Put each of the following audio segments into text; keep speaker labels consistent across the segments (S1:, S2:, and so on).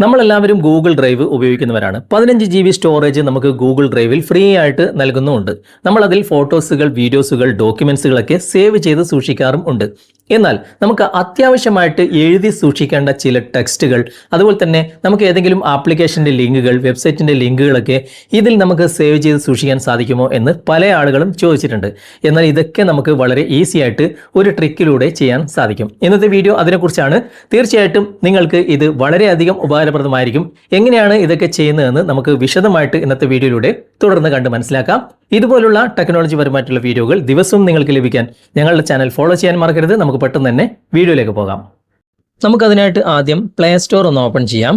S1: നമ്മളെല്ലാവരും Google drive ഉപയോഗിക്കുന്നവരാണ്. 15 GB storage നമുക്ക് ഗൂഗിൾ ഡ്രൈവിൽ ഫ്രീ ആയിട്ട് നൽകുന്നുമുണ്ട്. നമ്മളതിൽ ഫോട്ടോസുകൾ, വീഡിയോസുകൾ, ഡോക്യുമെന്റ്സുകളൊക്കെ സേവ് ചെയ്ത് സൂക്ഷിക്കാറും ഉണ്ട്. എന്നാൽ നമുക്ക് അത്യാവശ്യമായിട്ട് എഴുതി സൂക്ഷിക്കേണ്ട ചില ടെക്സ്റ്റുകൾ, അതുപോലെ തന്നെ നമുക്ക് ഏതെങ്കിലും ആപ്ലിക്കേഷൻ്റെ ലിങ്കുകൾ, വെബ്സൈറ്റിൻ്റെ ലിങ്കുകളൊക്കെ ഇതിൽ നമുക്ക് സേവ് ചെയ്ത് സൂക്ഷിക്കാൻ സാധിക്കുമോ എന്ന് പല ആളുകളും ചോദിച്ചിട്ടുണ്ട്. എന്നാൽ ഇതൊക്കെ നമുക്ക് വളരെ ഈസി ആയിട്ട് ഒരു ട്രിക്കിലൂടെ ചെയ്യാൻ സാധിക്കും. ഇന്നത്തെ വീഡിയോ അതിനെക്കുറിച്ചാണ്. തീർച്ചയായിട്ടും നിങ്ങൾക്ക് ഇത് വളരെയധികം ഉപകാരപ്രദമായിരിക്കും. എങ്ങനെയാണ് ഇതൊക്കെ ചെയ്യുന്നതെന്ന് നമുക്ക് വിശദമായിട്ട് ഇന്നത്തെ വീഡിയോയിലൂടെ തുടർന്ന് കണ്ട് മനസ്സിലാക്കാം. ഇതുപോലുള്ള ടെക്നോളജി പരമായിട്ടുള്ള വീഡിയോകൾ ദിവസവും നിങ്ങൾക്ക് ലഭിക്കാൻ ഞങ്ങളുടെ ചാനൽ ഫോളോ ചെയ്യാൻ മറക്കരുത്. നമുക്ക് പെട്ടെന്ന് തന്നെ വീഡിയോയിലേക്ക് പോകാം. നമുക്കതിനായിട്ട് ആദ്യം പ്ലേ സ്റ്റോർ ഒന്ന് ഓപ്പൺ ചെയ്യാം.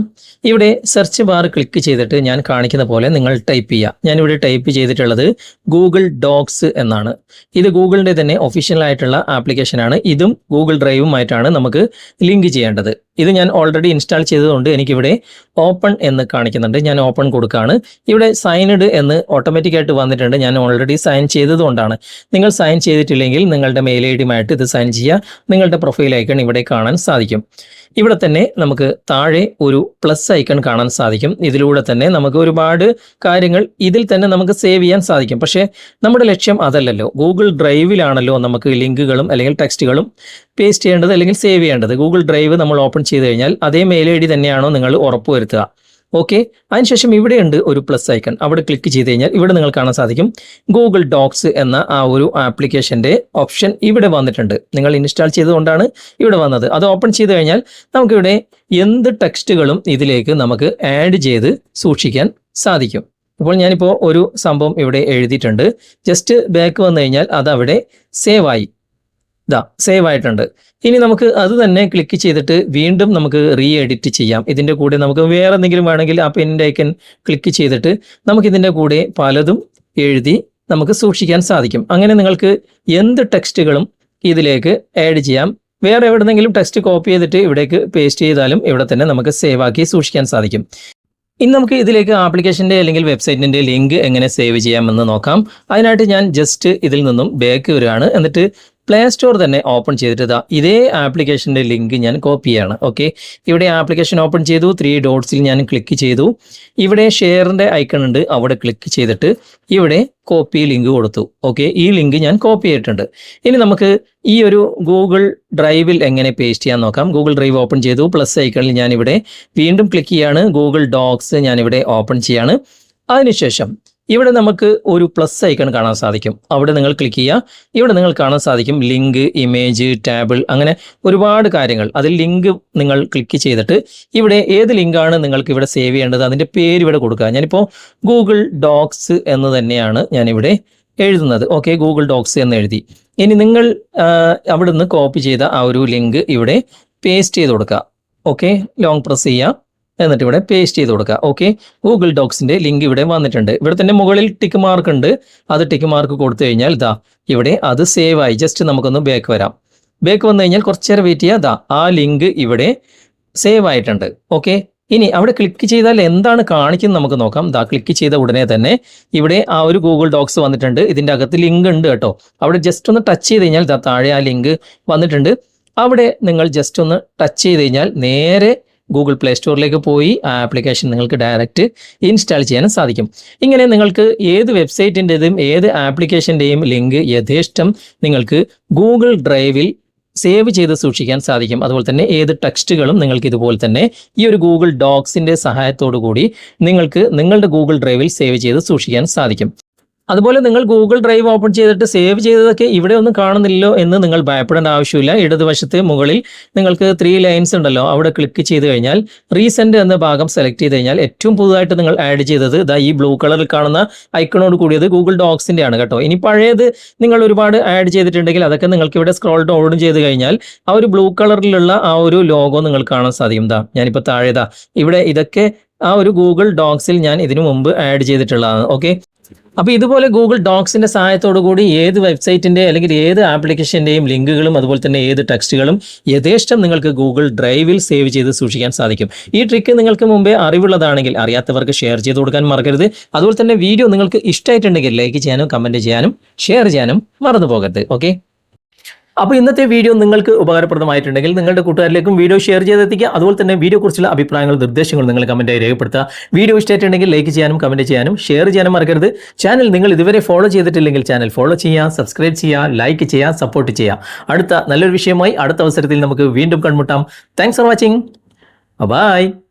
S1: ഇവിടെ സെർച്ച് ബാർ ക്ലിക്ക് ചെയ്തിട്ട് ഞാൻ കാണിക്കുന്ന പോലെ നിങ്ങൾ ടൈപ്പ് ചെയ്യുക. ഞാനിവിടെ ടൈപ്പ് ചെയ്തിട്ടുള്ളത് ഗൂഗിൾ ഡോക്സ് എന്നാണ്. ഇത് ഗൂഗിളിൻ്റെ തന്നെ ഒഫീഷ്യൽ ആയിട്ടുള്ള ആപ്ലിക്കേഷനാണ്. ഇതും ഗൂഗിൾ ഡ്രൈവുമായിട്ടാണ് നമുക്ക് ലിങ്ക് ചെയ്യേണ്ടത്. ഇത് ഞാൻ ഓൾറെഡി ഇൻസ്റ്റാൾ ചെയ്തതുകൊണ്ട് എനിക്കിവിടെ ഓപ്പൺ എന്ന് കാണിക്കുന്നുണ്ട്. ഞാൻ ഓപ്പൺ കൊടുക്കുകയാണ്. ഇവിടെ സൈൻഡ് എന്ന് ഓട്ടോമാറ്റിക്കായിട്ട് വന്നിട്ടുണ്ട്. ഞാൻ ഓൾറെഡി സൈൻ ചെയ്തതുകൊണ്ടാണ്. നിങ്ങൾ സൈൻ ചെയ്തിട്ടില്ലെങ്കിൽ നിങ്ങളുടെ മെയിൽ ഐ ഡിയുമായിട്ട് ഇത് സൈൻ ചെയ്യുക. നിങ്ങളുടെ പ്രൊഫൈൽ ഐക്കൺ ഇവിടെ കാണാൻ സാധിക്കും. ഇവിടെ തന്നെ നമുക്ക് താഴെ ഒരു പ്ലസ് ഐക്കൺ കാണാൻ സാധിക്കും. ഇതിലൂടെ തന്നെ നമുക്ക് ഒരുപാട് കാര്യങ്ങൾ ഇതിൽ തന്നെ നമുക്ക് സേവ് ചെയ്യാൻ സാധിക്കും. പക്ഷേ നമ്മുടെ ലക്ഷ്യം അതല്ലല്ലോ. ഗൂഗിൾ ഡ്രൈവിലാണല്ലോ നമുക്ക് ലിങ്കുകളും അല്ലെങ്കിൽ ടെക്സ്റ്റുകളും പേസ്റ്റ് ചെയ്യേണ്ടത് അല്ലെങ്കിൽ സേവ് ചെയ്യേണ്ടത്. ഗൂഗിൾ ഡ്രൈവ് നമ്മൾ ഓപ്പൺ ചെയ്ത് കഴിഞ്ഞാൽ അതേ മെയിൽ ഐ ഡി തന്നെയാണോ നിങ്ങൾ ഉറപ്പുവരുത്തുക. ഓക്കെ, അതിനുശേഷം ഇവിടെയുണ്ട് ഒരു പ്ലസ് ഐക്കൺ. അവിടെ ക്ലിക്ക് ചെയ്ത് കഴിഞ്ഞാൽ ഇവിടെ നിങ്ങൾ കാണാൻ സാധിക്കും ഗൂഗിൾ ഡോക്സ് എന്ന ആ ഒരു ആപ്ലിക്കേഷൻ്റെ ഓപ്ഷൻ ഇവിടെ വന്നിട്ടുണ്ട്. നിങ്ങൾ ഇൻസ്റ്റാൾ ചെയ്തുകൊണ്ടാണ് ഇവിടെ വന്നത്. അത് ഓപ്പൺ ചെയ്ത് കഴിഞ്ഞാൽ നമുക്കിവിടെ എന്ത് ടെക്സ്റ്റുകളും ഇതിലേക്ക് നമുക്ക് ആഡ് ചെയ്ത് സൂക്ഷിക്കാൻ സാധിക്കും. ഇപ്പോൾ ഞാനിപ്പോൾ ഒരു സംഭവം ഇവിടെ എഴുതിയിട്ടുണ്ട്. ജസ്റ്റ് ബാക്ക് വന്നു കഴിഞ്ഞാൽ അതവിടെ സേവ് ആയി. സേവ് ആയിട്ടുണ്ട്. ഇനി നമുക്ക് അത് തന്നെ ക്ലിക്ക് ചെയ്തിട്ട് വീണ്ടും നമുക്ക് റീ എഡിറ്റ് ചെയ്യാം. ഇതിൻ്റെ കൂടെ നമുക്ക് വേറെ എന്തെങ്കിലും വേണമെങ്കിൽ ആ പെന്നിൻ്റെ ഐക്കൺ ക്ലിക്ക് ചെയ്തിട്ട് നമുക്കിതിൻ്റെ കൂടെ പലതും എഴുതി നമുക്ക് സൂക്ഷിക്കാൻ സാധിക്കും. അങ്ങനെ നിങ്ങൾക്ക് എന്ത് ടെക്സ്റ്റുകളും ഇതിലേക്ക് ആഡ് ചെയ്യാം. വേറെ എവിടെന്നെങ്കിലും ടെക്സ്റ്റ് കോപ്പി ചെയ്തിട്ട് ഇവിടേക്ക് പേസ്റ്റ് ചെയ്താലും ഇവിടെ തന്നെ നമുക്ക് സേവ് ആക്കി സൂക്ഷിക്കാൻ സാധിക്കും. ഇനി നമുക്ക് ഇതിലേക്ക് ആപ്ലിക്കേഷൻ്റെ അല്ലെങ്കിൽ വെബ്സൈറ്റിൻ്റെ ലിങ്ക് എങ്ങനെ സേവ് ചെയ്യാമെന്ന് നോക്കാം. അതിനായിട്ട് ഞാൻ ജസ്റ്റ് ഇതിൽ നിന്നും ബാക്ക് വരികയാണ്. എന്നിട്ട് പ്ലേ സ്റ്റോർ തന്നെ ഓപ്പൺ ചെയ്തിട്ട് ഇതേ ആപ്ലിക്കേഷൻ്റെ ലിങ്ക് ഞാൻ കോപ്പി ചെയ്യാണ്. ഓക്കെ, ഇവിടെ ആപ്ലിക്കേഷൻ ഓപ്പൺ ചെയ്തു. 3 ഡോട്ട്സിൽ ഞാൻ ക്ലിക്ക് ചെയ്തു. ഇവിടെ ഷെയറിൻ്റെ ഐക്കൺ ഉണ്ട്. അവിടെ ക്ലിക്ക് ചെയ്തിട്ട് ഇവിടെ കോപ്പി ലിങ്ക് കൊടുത്തു. ഓക്കെ, ഈ ലിങ്ക് ഞാൻ കോപ്പി ചെയ്തിട്ടുണ്ട്. ഇനി നമുക്ക് ഈ ഒരു ഗൂഗിൾ ഡ്രൈവിൽ എങ്ങനെ പേസ്റ്റ് ചെയ്യാൻ നോക്കാം. ഗൂഗിൾ ഡ്രൈവ് ഓപ്പൺ ചെയ്തു. പ്ലസ് ഐക്കണിൽ ഞാനിവിടെ വീണ്ടും ക്ലിക്ക് ചെയ്യാണ്. ഗൂഗിൾ ഡോക്സ് ഞാനിവിടെ ഓപ്പൺ ചെയ്യാണ്. അതിനുശേഷം ഇവിടെ നമുക്ക് ഒരു പ്ലസ് ഐക്കൺ കാണാൻ സാധിക്കും. അവിടെ നിങ്ങൾ ക്ലിക്ക് ചെയ്യുക. ഇവിടെ നിങ്ങൾ കാണാൻ സാധിക്കും ലിങ്ക്, ഇമേജ്, ടാബിൾ, അങ്ങനെ ഒരുപാട് കാര്യങ്ങൾ. അതിൽ ലിങ്ക് നിങ്ങൾ ക്ലിക്ക് ചെയ്തിട്ട് ഇവിടെ ഏത് ലിങ്കാണ് നിങ്ങൾക്ക് ഇവിടെ സേവ് ചെയ്യേണ്ടത് അതിൻ്റെ പേര് ഇവിടെ കൊടുക്കുക. ഞാനിപ്പോൾ ഗൂഗിൾ ഡോക്സ് എന്ന് തന്നെയാണ് ഞാനിവിടെ എഴുതുന്നത്. ഓക്കെ, ഗൂഗിൾ ഡോക്സ് എന്ന് എഴുതി. ഇനി നിങ്ങൾ അവിടെ നിന്ന് കോപ്പി ചെയ്ത ആ ഒരു ലിങ്ക് ഇവിടെ പേസ്റ്റ് ചെയ്ത് കൊടുക്കുക. ഓക്കെ, ലോങ് പ്രസ് ചെയ്യുക. എന്നിട്ട് ഇവിടെ പേസ്റ്റ് ചെയ്ത് കൊടുക്കുക. ഓക്കെ, ഗൂഗിൾ ഡോക്സിൻ്റെ ലിങ്ക് ഇവിടെ വന്നിട്ടുണ്ട്. ഇവിടെ തന്നെ മുകളിൽ ടിക്ക് മാർക്ക് ഉണ്ട്. അത് ടിക്ക് മാർക്ക് കൊടുത്തു കഴിഞ്ഞാൽ ഇവിടെ അത് സേവ് ആയി. ജസ്റ്റ് നമുക്കൊന്ന് ബാക്ക് വരാം. ബാക്ക് വന്നു കഴിഞ്ഞാൽ കുറച്ച് നേരം വെയിറ്റ് ചെയ്യുക. ആ ലിങ്ക് ഇവിടെ സേവ് ആയിട്ടുണ്ട്. ഓക്കെ, ഇനി അവിടെ ക്ലിക്ക് ചെയ്താൽ എന്താണ് കാണിക്കുന്നത് നമുക്ക് നോക്കാം. ക്ലിക്ക് ചെയ്ത ഉടനെ തന്നെ ഇവിടെ ആ ഒരു ഗൂഗിൾ ഡോക്സ് വന്നിട്ടുണ്ട്. ഇതിൻ്റെ അകത്ത് ലിങ്ക് ഉണ്ട് കേട്ടോ. അവിടെ ജസ്റ്റ് ഒന്ന് ടച്ച് ചെയ്ത് കഴിഞ്ഞാൽ താഴെ ആ ലിങ്ക് വന്നിട്ടുണ്ട്. അവിടെ നിങ്ങൾ ജസ്റ്റ് ഒന്ന് ടച്ച് ചെയ്ത് കഴിഞ്ഞാൽ നേരെ ഗൂഗിൾ പ്ലേ സ്റ്റോറിലേക്ക് പോയി ആ ആപ്ലിക്കേഷൻ നിങ്ങൾക്ക് ഡയറക്റ്റ് ഇൻസ്റ്റാൾ ചെയ്യാനും സാധിക്കും. ഇങ്ങനെ നിങ്ങൾക്ക് ഏത് വെബ്സൈറ്റിൻ്റെതും ഏത് ആപ്ലിക്കേഷൻ്റെയും ലിങ്ക് യഥേഷ്ടം നിങ്ങൾക്ക് ഗൂഗിൾ ഡ്രൈവിൽ സേവ് ചെയ്ത് സൂക്ഷിക്കാൻ സാധിക്കും. അതുപോലെ തന്നെ ഏത് ടെക്സ്റ്റുകളും നിങ്ങൾക്ക് ഇതുപോലെ തന്നെ ഈ ഒരു ഗൂഗിൾ ഡോക്സിൻ്റെ സഹായത്തോടു കൂടി നിങ്ങൾക്ക് നിങ്ങളുടെ ഗൂഗിൾ ഡ്രൈവിൽ സേവ് ചെയ്ത് സൂക്ഷിക്കാൻ സാധിക്കും. അതുപോലെ നിങ്ങൾ ഗൂഗിൾ ഡ്രൈവ് ഓപ്പൺ ചെയ്തിട്ട് സേവ് ചെയ്തതൊക്കെ ഇവിടെ ഒന്നും കാണുന്നില്ലല്ലോ എന്ന് നിങ്ങൾ ഭയപ്പെടേണ്ട ആവശ്യമില്ല. ഇടതുവശത്ത് മുകളിൽ നിങ്ങൾക്ക് 3 ലൈൻസ് ഉണ്ടല്ലോ. അവിടെ ക്ലിക്ക് ചെയ്ത് കഴിഞ്ഞാൽ റീസെൻറ്റ് എന്ന ഭാഗം സെലക്ട് ചെയ്ത് കഴിഞ്ഞാൽ ഏറ്റവും പുതുതായിട്ട് നിങ്ങൾ ആഡ് ചെയ്തത് ഈ ബ്ലൂ കളറിൽ കാണുന്ന ഐക്കണോട് കൂടിയത് ഗൂഗിൾ ഡോക്സിൻ്റെ ആണ് കേട്ടോ. ഇനി പഴയത് നിങ്ങൾ ഒരുപാട് ആഡ് ചെയ്തിട്ടുണ്ടെങ്കിൽ അതൊക്കെ നിങ്ങൾക്ക് ഇവിടെ സ്ക്രോൾ ഡൗൺ ചെയ്ത് കഴിഞ്ഞാൽ ആ ഒരു ബ്ലൂ കളറിലുള്ള ആ ഒരു ലോഗോ നിങ്ങൾക്ക് കാണാൻ സാധിക്കും. ഞാനിപ്പോൾ താഴെ ഇവിടെ ഇതൊക്കെ ആ ഒരു ഗൂഗിൾ ഡോക്സിൽ ഞാൻ ഇതിനു മുമ്പ് ആഡ് ചെയ്തിട്ടുള്ളതാണ്. ഓക്കെ, അപ്പോൾ ഇതുപോലെ ഗൂഗിൾ ഡോക്സിൻ്റെ സഹായത്തോടു കൂടി ഏത് വെബ്സൈറ്റിൻ്റെ അല്ലെങ്കിൽ ഏത് ആപ്ലിക്കേഷൻ്റെയും ലിങ്കുകളും അതുപോലെ തന്നെ ഏത് ടെക്സ്റ്റുകളും യഥേഷ്ടം നിങ്ങൾക്ക് ഗൂഗിൾ ഡ്രൈവിൽ സേവ് ചെയ്ത് സൂക്ഷിക്കാൻ സാധിക്കും. ഈ ട്രിക്ക് നിങ്ങൾക്ക് മുമ്പേ അറിവുള്ളതാണെങ്കിൽ അറിയാത്തവർക്ക് ഷെയർ ചെയ്ത് കൊടുക്കാൻ മറക്കരുത്. അതുപോലെ തന്നെ വീഡിയോ നിങ്ങൾക്ക് ഇഷ്ടമായിട്ടുണ്ടെങ്കിൽ ലൈക്ക് ചെയ്യാനും കമൻറ്റ് ചെയ്യാനും ഷെയർ ചെയ്യാനും മറന്നു പോകരുത്. ഓക്കെ. അപ്പോൾ ഇന്നത്തെ വീഡിയോ നിങ്ങൾക്ക് ഉപകാരപ്രദമായിട്ടുണ്ടെങ്കിൽ നിങ്ങളുടെ കൂട്ടുകാരിലേക്കും വീഡിയോ ഷെയർ ചെയ്തെത്തിക്കുക. അതുപോലെ തന്നെ വീഡിയോ കുറിച്ചുള്ള അഭിപ്രായങ്ങളും നിർദ്ദേശങ്ങളും നിങ്ങൾ കമൻറ്റായി രേഖപ്പെടുത്തുക. വീഡിയോ ഇഷ്ടമായിട്ടുണ്ടെങ്കിൽ ലൈക്ക് ചെയ്യാനും കമൻറ്റ് ചെയ്യാനും ഷെയർ ചെയ്യാനും മറക്കരുത്. ചാനൽ നിങ്ങൾ ഇതുവരെ ഫോളോ ചെയ്തിട്ടില്ലെങ്കിൽ ചാനൽ ഫോളോ ചെയ്യുക, സബ്സ്ക്രൈബ് ചെയ്യുക, ലൈക്ക് ചെയ്യുക, സപ്പോർട്ട് ചെയ്യുക. അടുത്ത നല്ലൊരു വിഷയമായി അടുത്ത അവസരത്തിൽ നമുക്ക് വീണ്ടും കണ്ടുമുട്ടാം. Thanks for watching. ബൈ.